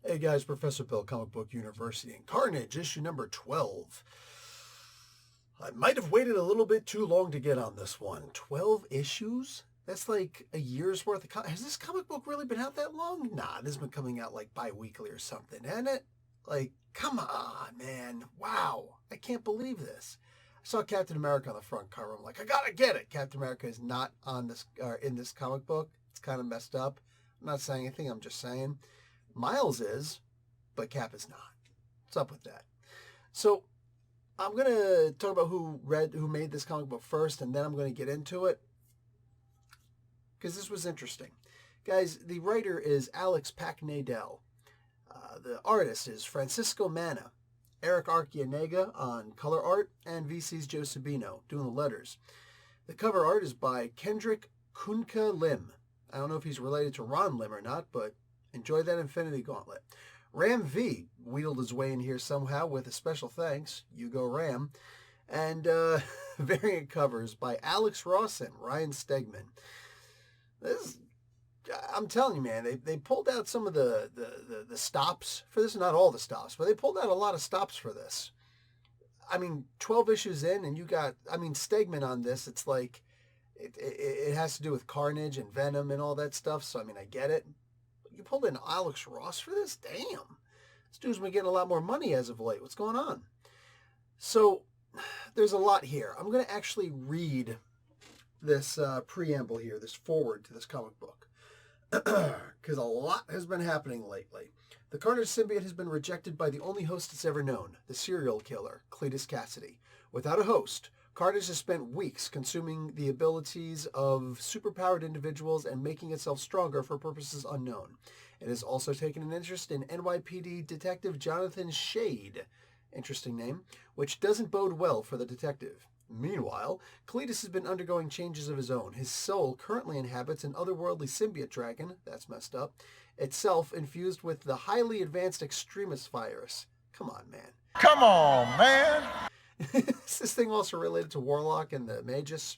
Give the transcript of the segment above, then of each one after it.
Hey guys, Professor Bill, Comic Book University, and Carnage, issue number 12. I might have waited a little bit too long to get on this one. 12 issues? That's like a year's worth of has this comic book really been out that long? Nah, this has been coming out like bi-weekly or something, hasn't it? Like, come on, man. Wow. I can't believe this. I saw Captain America on the front cover. I'm like, I gotta get it. Captain America is not on this in this comic book. It's kind of messed up. I'm not saying anything. I'm just saying. Miles is, but Cap is not. What's up with that? So I'm gonna talk about who made this comic book first, and then I'm gonna get into it because this was interesting, guys. The writer is Alex Packnadel. The artist is Francisco Manna. Eric Arcianega on color art, and VC's Joe Sabino doing the letters. The cover art is by Kendrick Kunka Lim. I don't know if he's related to Ron Lim or not, but enjoy that Infinity Gauntlet. Ram V wheeled his way in here somehow with a special thanks. You go Ram. And variant covers by Alex Ross and Ryan Stegman. This, I'm telling you, man, they pulled out some of the stops for this. Not all the stops, but they pulled out a lot of stops for this. I mean, 12 issues in, and you got, Stegman on this. It's like, it has to do with Carnage and Venom and all that stuff. So, I get it. You pulled in Alex Ross for this? Damn. This dude's been getting a lot more money as of late. What's going on? So, there's a lot here. I'm going to actually read this preamble here, this forward to this comic book. Because a lot has been happening lately. The Carnage symbiote has been rejected by the only host it's ever known, the serial killer, Cletus Cassidy. Without a host, Carnage has spent weeks consuming the abilities of superpowered individuals and making itself stronger for purposes unknown. It has also taken an interest in NYPD Detective Jonathan Shade, interesting name, which doesn't bode well for the detective. Meanwhile, Cletus has been undergoing changes of his own. His soul currently inhabits an otherworldly symbiote dragon, that's messed up, itself infused with the highly advanced extremist virus. Come on, man. Come on, man. Is this thing also related to Warlock and the Magus?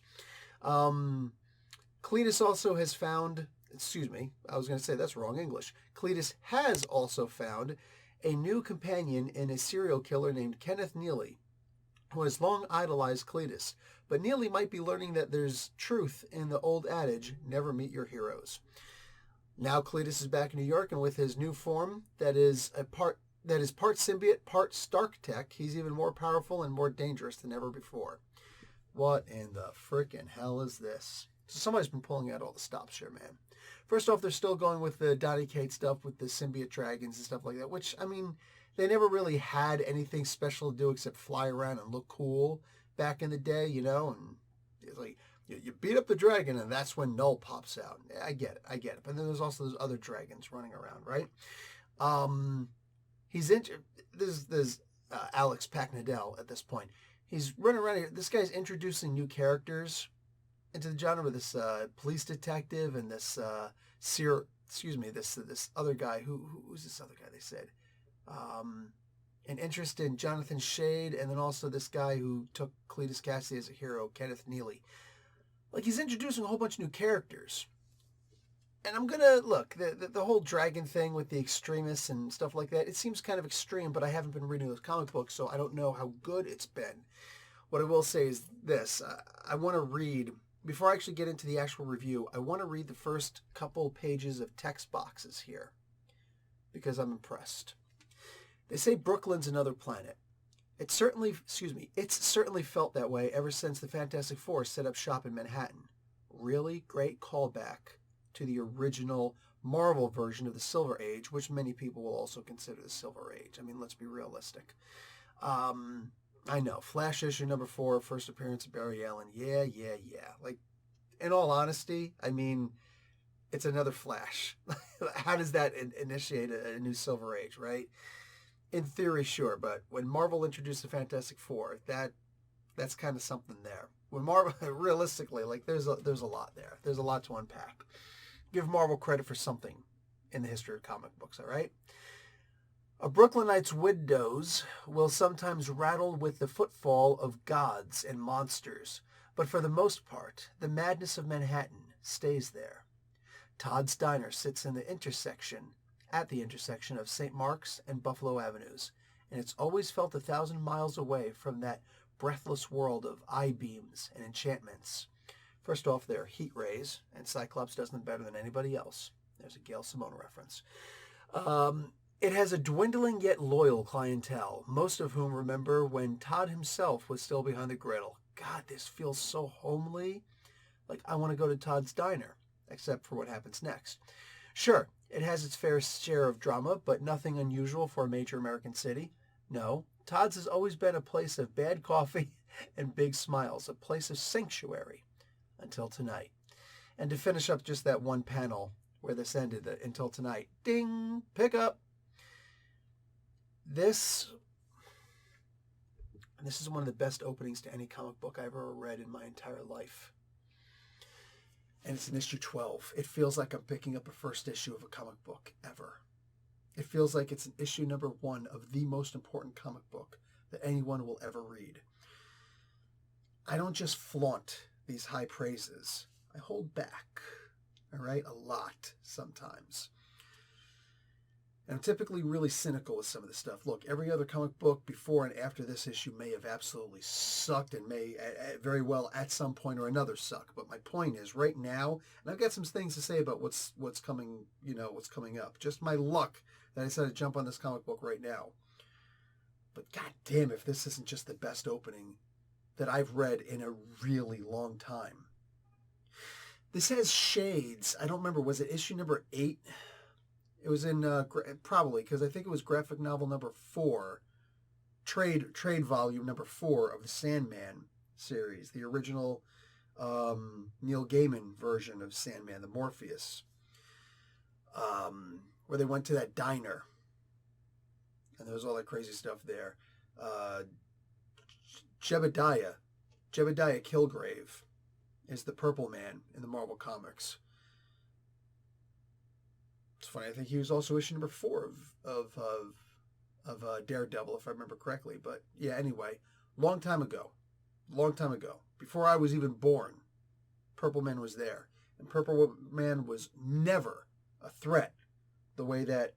Cletus also has found, I was going to say that's wrong English. Cletus has also found a new companion in a serial killer named Kenneth Neely, who has long idolized Cletus. But Neely might be learning that there's truth in the old adage, never meet your heroes. Now Cletus is back in New York, and with his new form that is part symbiote, part Stark tech, he's even more powerful and more dangerous than ever before. What in the frickin' hell is this? So somebody's been pulling out all the stops here, man. First off, they're still going with the Donny Cates stuff with the symbiote dragons and stuff like that, which, they never really had anything special to do except fly around and look cool back in the day, and it's like, you beat up the dragon and that's when Null pops out. I get it. But then there's also those other dragons running around, right? There's Alex Packnadel at this point. He's running around here. This guy's introducing new characters into the genre with this police detective and this this other guy. Who's this other guy? They said an interest in Jonathan Shade, and then also this guy who took Cletus Cassidy as a hero, Kenneth Neely. Like, he's introducing a whole bunch of new characters. And I'm going to, look, the whole dragon thing with the extremists and stuff like that, it seems kind of extreme, but I haven't been reading those comic books, so I don't know how good it's been. What I will say is this. I want to read, before I actually get into the actual review, I want to read the first couple pages of text boxes here, because I'm impressed. They say Brooklyn's another planet. It's certainly felt that way ever since the Fantastic Four set up shop in Manhattan. Really great callback to the original Marvel version of the Silver Age, which many people will also consider the Silver Age. Let's be realistic. I know, Flash issue number 4, first appearance of Barry Allen. Yeah. Like, in all honesty, it's another Flash. How does that initiate a new Silver Age, right? In theory, sure, but when Marvel introduced the Fantastic Four, that's kind of something there. When Marvel, realistically, like there's a lot there. There's a lot to unpack. Give Marvel credit for something in the history of comic books, all right? A Brooklynite's windows will sometimes rattle with the footfall of gods and monsters, but for the most part, the madness of Manhattan stays there. Todd's Diner sits in the intersection at the intersection of St. Mark's and Buffalo Avenues, and it's always felt 1,000 miles away from that breathless world of I-beams and enchantments. First off, they're heat rays, and Cyclops does them better than anybody else. There's a Gail Simone reference. It has a dwindling yet loyal clientele, most of whom remember when Todd himself was still behind the griddle. God, this feels so homely. Like I want to go to Todd's Diner, except for what happens next. Sure, it has its fair share of drama, but nothing unusual for a major American city. No, Todd's has always been a place of bad coffee and big smiles, a place of sanctuary, until tonight. And to finish up just that one panel where this ended, until tonight, ding, pick up. This is one of the best openings to any comic book I've ever read in my entire life. And it's in issue 12. It feels like I'm picking up a first issue of a comic book ever. It feels like it's an issue number 1 of the most important comic book that anyone will ever read. I don't just flaunt these high praises. I hold back, all right, a lot sometimes. And I'm typically really cynical with some of this stuff. Look, every other comic book before and after this issue may have absolutely sucked and may very well at some point or another suck. But my point is right now, and I've got some things to say about what's coming, what's coming up. Just my luck that I decided to jump on this comic book right now. But goddamn, if this isn't just the best opening that I've read in a really long time. This has shades. I don't remember. Was it issue number 8? It was in probably because I think it was graphic novel number 4, trade volume number 4 of the Sandman series, the original Neil Gaiman version of Sandman, the Morpheus, where they went to that diner, and there was all that crazy stuff there. Jebediah Kilgrave is the Purple Man in the Marvel Comics. It's funny. I think he was also issue number 4 of Daredevil, if I remember correctly. But yeah, anyway, long time ago, before I was even born, Purple Man was there, and Purple Man was never a threat the way that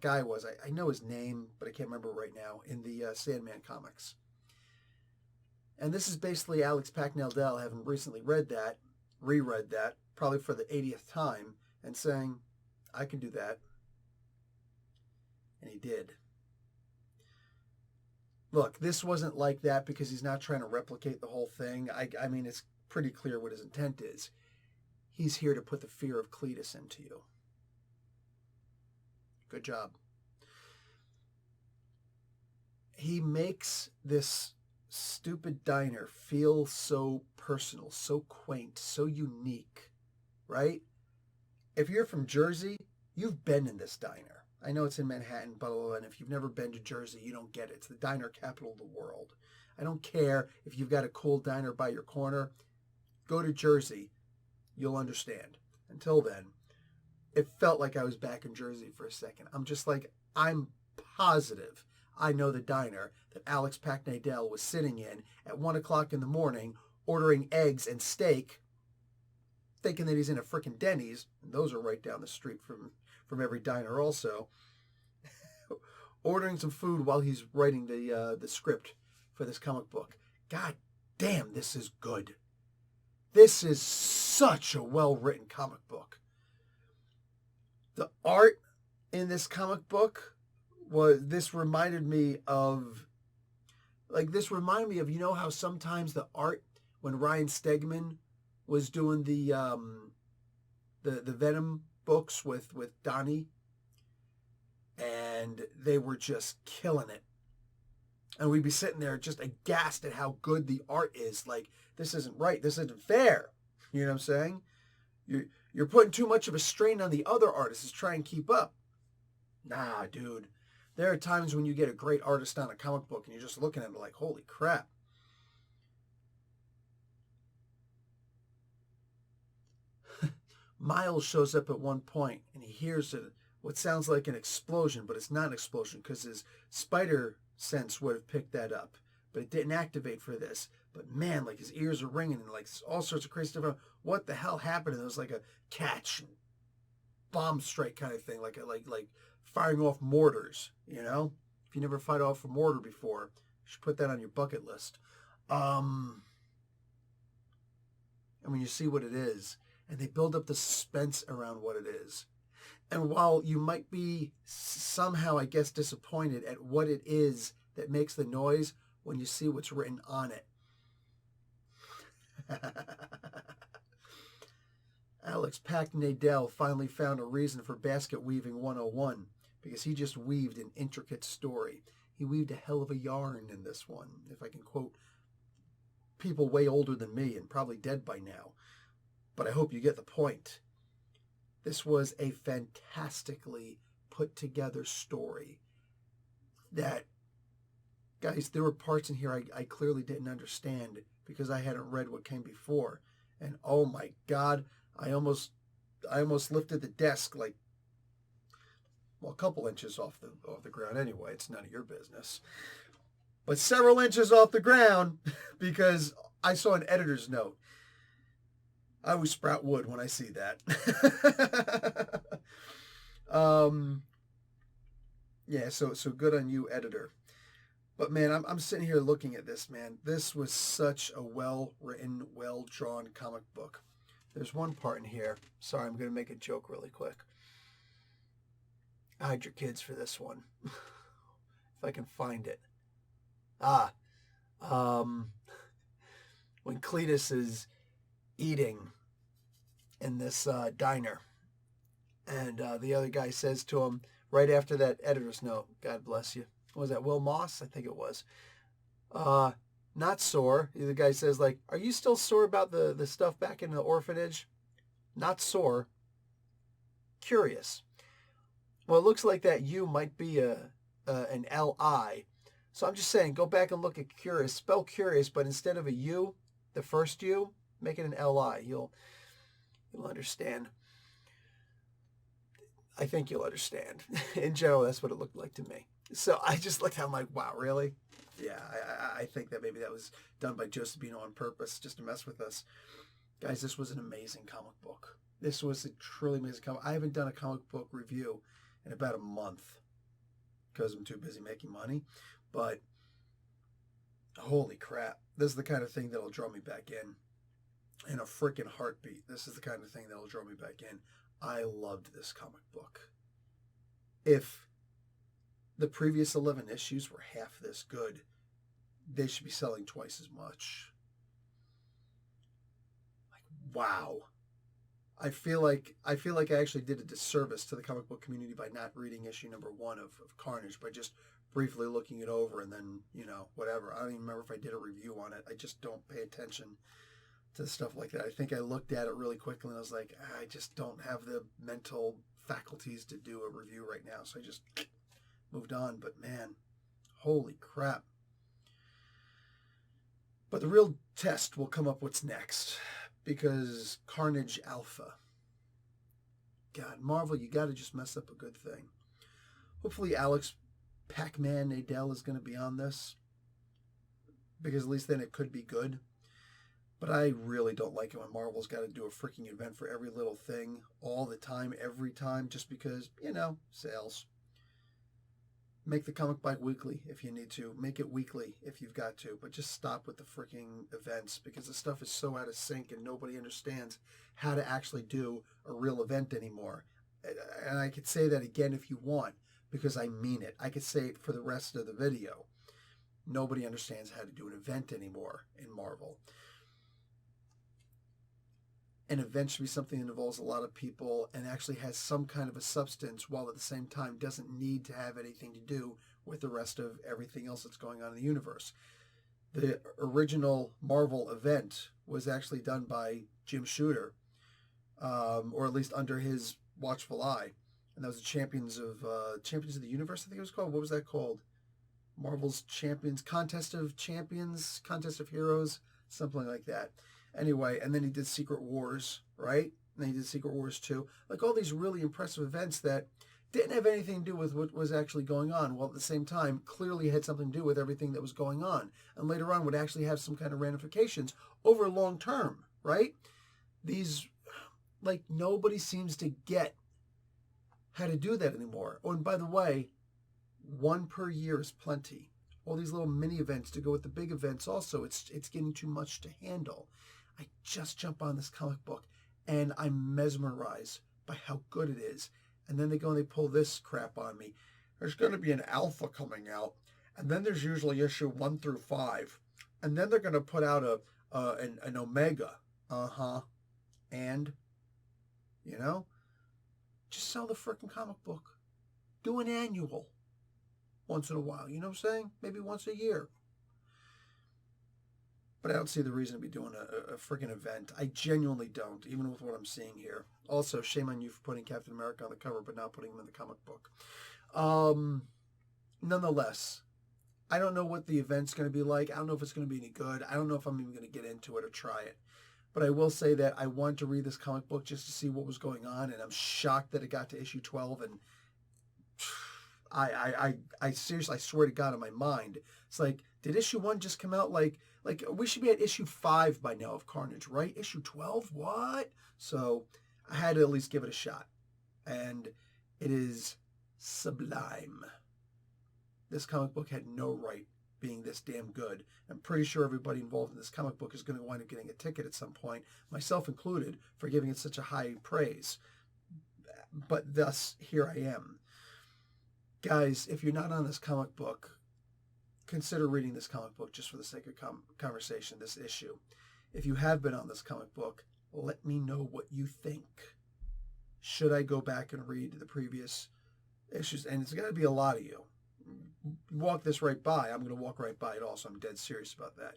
guy was. I know his name, but I can't remember right now in the Sandman comics. And this is basically Alex Packnell-Dell having recently reread that, probably for the 80th time, and saying, I can do that. And he did. Look, this wasn't like that because he's not trying to replicate the whole thing. I mean, it's pretty clear what his intent is. He's here to put the fear of Cletus into you. Good job. He makes this stupid diner feel so personal, so quaint, so unique, right? If you're from Jersey, you've been in this diner. I know it's in Manhattan, blah, blah, blah, and if you've never been to Jersey, you don't get it. It's the diner capital of the world. I don't care if you've got a cool diner by your corner. Go to Jersey. You'll understand. Until then, it felt like I was back in Jersey for a second. I'm positive I know the diner that Alex Packnell was sitting in at 1 o'clock in the morning, ordering eggs and steak, thinking that he's in a frickin' Denny's, and those are right down the street from every diner also, ordering some food while he's writing the script for this comic book. God damn, this is good. This is such a well-written comic book. The art in this comic book reminded me of, you know how sometimes the art, when Ryan Stegman was doing the Venom books with Donnie, and they were just killing it. And we'd be sitting there just aghast at how good the art is. Like, this isn't right. This isn't fair. You know what I'm saying? You're putting too much of a strain on the other artists to try and keep up. Nah, dude. There are times when you get a great artist on a comic book and you're just looking at it like, holy crap. Miles shows up at one point and he hears what sounds like an explosion, but it's not an explosion because his spider sense would have picked that up. But it didn't activate for this. But man, like his ears are ringing and like all sorts of crazy stuff. What the hell happened? And there was like a catch. bomb strike kind of thing, like firing off mortars, you know? If you never fired off a mortar before, you should put that on your bucket list. And when you see what it is, and they build up the suspense around what it is. And while you might be somehow, I guess, disappointed at what it is that makes the noise, when you see what's written on it. Alex Pack-Nadell finally found a reason for basket weaving 101 because he just weaved an intricate story. He weaved a hell of a yarn in this one, if I can quote people way older than me and probably dead by now. But I hope you get the point. This was a fantastically put together story that, guys, there were parts in here I clearly didn't understand because I hadn't read what came before. And oh my God, I almost lifted the desk like, well, a couple inches off the ground anyway. It's none of your business. But several inches off the ground because I saw an editor's note. I always sprout wood when I see that. Yeah, so good on you, editor. But man, I'm sitting here looking at this, man. This was such a well-written, well-drawn comic book. There's one part in here. Sorry, I'm going to make a joke really quick. Hide your kids for this one. If I can find it. When Cletus is eating in this diner, and the other guy says to him, right after that editor's note, God bless you. What was that, Will Moss? I think it was. Not sore. The guy says, like, are you still sore about the stuff back in the orphanage? Not sore. Curious. Well, it looks like that U might be an L-I. So I'm just saying, go back and look at curious. Spell curious, but instead of a U, the first U, make it an L-I. You'll understand. I think you'll understand. In general, that's what it looked like to me. So I just looked at it, I'm like, wow, really? Yeah, I think that maybe that was done by Josephino on purpose, just to mess with us. Guys, this was an amazing comic book. This was a truly amazing comic. I haven't done a comic book review in about a month because I'm too busy making money. But holy crap, this is the kind of thing that'll draw me back in a freaking heartbeat. This is the kind of thing that'll draw me back in. I loved this comic book. If the previous 11 issues were half this good, they should be selling twice as much. Like, wow. I feel like I actually did a disservice to the comic book community by not reading issue number 1 of Carnage, by just briefly looking it over and then, whatever. I don't even remember if I did a review on it. I just don't pay attention to stuff like that. I think I looked at it really quickly and I was like, I just don't have the mental faculties to do a review right now. So I just moved on. But man, holy crap. But the real test will come up what's next, because Carnage Alpha. God, Marvel, you got to just mess up a good thing. Hopefully Alex Pac-Man-Nadell is going to be on this, because at least then it could be good. But I really don't like it when Marvel's got to do a freaking event for every little thing all the time, every time, just because, sales. Make the comic book weekly if you need to. Make it weekly if you've got to. But just stop with the freaking events, because the stuff is so out of sync and nobody understands how to actually do a real event anymore. And I could say that again if you want, because I mean it. I could say it for the rest of the video. Nobody understands how to do an event anymore in Marvel. An event should be something that involves a lot of people and actually has some kind of a substance, while at the same time doesn't need to have anything to do with the rest of everything else that's going on in the universe. The original Marvel event was actually done by Jim Shooter, or at least under his watchful eye. And that was the Champions of the Universe, I think it was called. What was that called? Marvel's Champions, Contest of Champions, Contest of Heroes, something like that. Anyway, and then he did Secret Wars, right? And then he did Secret Wars 2. Like all these really impressive events that didn't have anything to do with what was actually going on, while at the same time clearly had something to do with everything that was going on. And later on would actually have some kind of ramifications over long term, right? These, like, nobody seems to get how to do that anymore. Oh, and by the way, one per year is plenty. All these little mini events to go with the big events also, it's getting too much to handle. I just jump on this comic book and I'm mesmerized by how good it is. And then they go and they pull this crap on me. There's going to be an alpha coming out, and then there's usually issue 1 through 5, and then they're going to put out an omega. And just sell the freaking comic book. Do an annual once in a while. You know what I'm saying? Maybe once a year. But I don't see the reason to be doing a freaking event. I genuinely don't, even with what I'm seeing here. Also, shame on you for putting Captain America on the cover, but not putting him in the comic book. Nonetheless, I don't know what the event's going to be like. I don't know if it's going to be any good. I don't know if I'm even going to get into it or try it. But I will say that I wanted to read this comic book just to see what was going on, and I'm shocked that it got to issue 12, and I seriously, I swear to God, in my mind, it's like, did issue 1 just come out? Like we should be at issue 5 by now of Carnage, right? Issue 12? What? So I had to at least give it a shot. And it is sublime. This comic book had no right being this damn good. I'm pretty sure everybody involved in this comic book is going to wind up getting a ticket at some point, myself included, for giving it such a high praise. But thus, here I am. Guys, if you're not on this comic book, consider reading this comic book just for the sake of conversation, this issue. If you have been on this comic book, let me know what you think. Should I go back and read the previous issues? And it's got to be a lot of you. Walk this right by. I'm going to walk right by it also. I'm dead serious about that.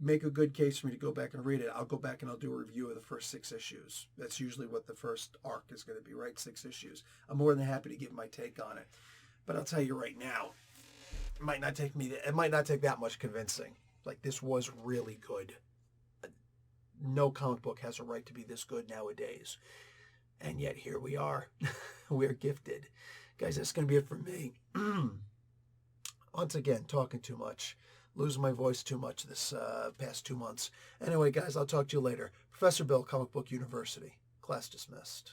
Make a good case for me to go back and read it. I'll go back and I'll do a review of the first 6 issues. That's usually what the first arc is going to be, right? 6 issues. I'm more than happy to give my take on it. But I'll tell you right now, it might not take that much convincing. Like, this was really good. No comic book has a right to be this good nowadays. And yet here we are. We're gifted. Guys, that's going to be it for me. Once again, talking too much. Losing my voice too much this past 2 months. Anyway, guys, I'll talk to you later. Professor Bill, Comic Book University. Class dismissed.